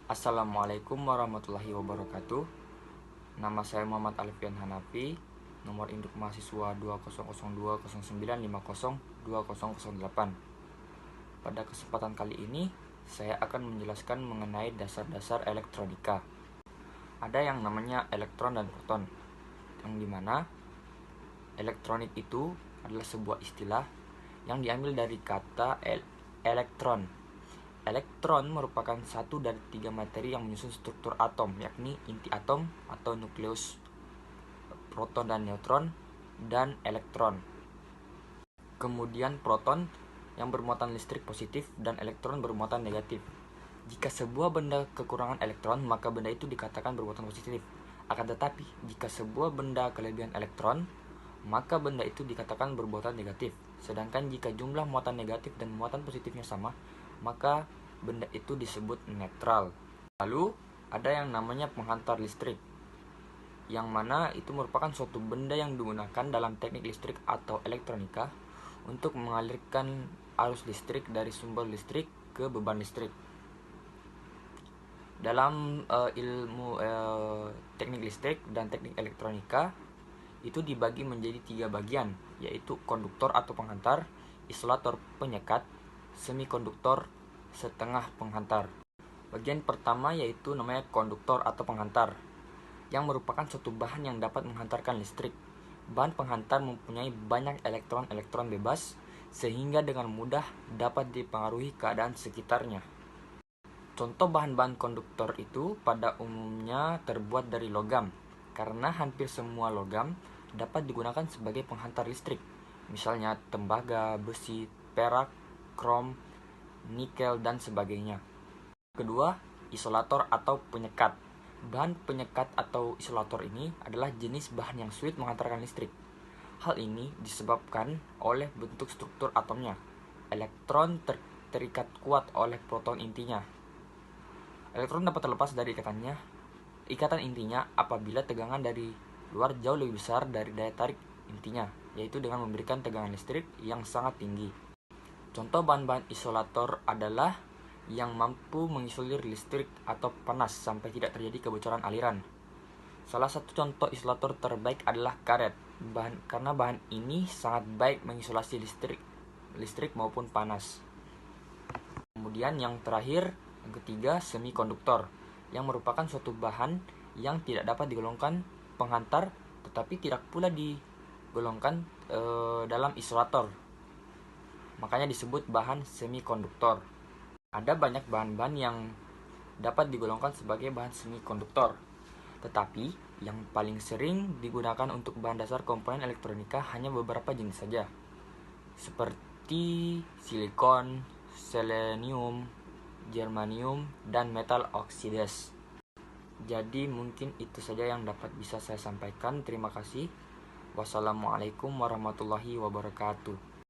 Assalamualaikum warahmatullahi wabarakatuh. Nama saya Muhammad Alfian Hanafi. Nomor induk mahasiswa 200209502008. Pada kesempatan kali ini, saya akan menjelaskan mengenai dasar-dasar elektronika. Ada yang namanya elektron dan proton, yang dimana elektronik itu adalah sebuah istilah yang diambil dari kata elektron. Elektron merupakan satu dari 3 materi yang menyusun struktur atom, yakni inti atom atau nukleus, proton dan neutron, dan elektron. Kemudian proton yang bermuatan listrik positif dan elektron bermuatan negatif. Jika sebuah benda kekurangan elektron, maka benda itu dikatakan bermuatan positif. Akan tetapi, jika sebuah benda kelebihan elektron, maka benda itu dikatakan bermuatan negatif. Sedangkan jika jumlah muatan negatif dan muatan positifnya sama, maka benda itu disebut netral. Lalu ada yang namanya penghantar listrik, yang mana itu merupakan suatu benda yang digunakan dalam teknik listrik atau elektronika untuk mengalirkan arus listrik dari sumber listrik ke beban listrik. Dalam ilmu teknik listrik dan teknik elektronika itu dibagi menjadi 3 bagian, yaitu konduktor atau penghantar, isolator penyekat, semikonduktor setengah penghantar. Bagian pertama yaitu namanya konduktor atau penghantar, yang merupakan suatu bahan yang dapat menghantarkan listrik. Bahan penghantar mempunyai banyak elektron-elektron bebas, sehingga dengan mudah dapat dipengaruhi keadaan sekitarnya. Contoh bahan-bahan konduktor itu pada umumnya terbuat dari logam, karena hampir semua logam dapat digunakan sebagai penghantar listrik. Misalnya tembaga, besi, perak, krom, nikel, dan sebagainya. Kedua, isolator atau penyekat. Bahan penyekat atau isolator ini adalah jenis bahan yang sulit menghantarkan listrik. Hal ini disebabkan oleh bentuk struktur atomnya. Elektron terikat kuat oleh proton intinya. Elektron dapat terlepas dari ikatan intinya apabila tegangan dari luar jauh lebih besar dari daya tarik intinya, yaitu dengan memberikan tegangan listrik yang sangat tinggi. Contoh bahan-bahan isolator adalah yang mampu mengisolir listrik atau panas sampai tidak terjadi kebocoran aliran. Salah satu contoh isolator terbaik adalah karet, karena bahan ini sangat baik mengisolasi listrik maupun panas. Kemudian yang terakhir, yang ketiga, semikonduktor, yang merupakan suatu bahan yang tidak dapat digolongkan penghantar, tetapi tidak pula digolongkan dalam isolator. Makanya disebut bahan semikonduktor. Ada banyak bahan-bahan yang dapat digolongkan sebagai bahan semikonduktor, tetapi yang paling sering digunakan untuk bahan dasar komponen elektronika hanya beberapa jenis saja, seperti silikon, selenium, germanium, dan metal oksidas. Jadi mungkin itu saja yang dapat bisa saya sampaikan. Terima kasih. Wassalamualaikum warahmatullahi wabarakatuh.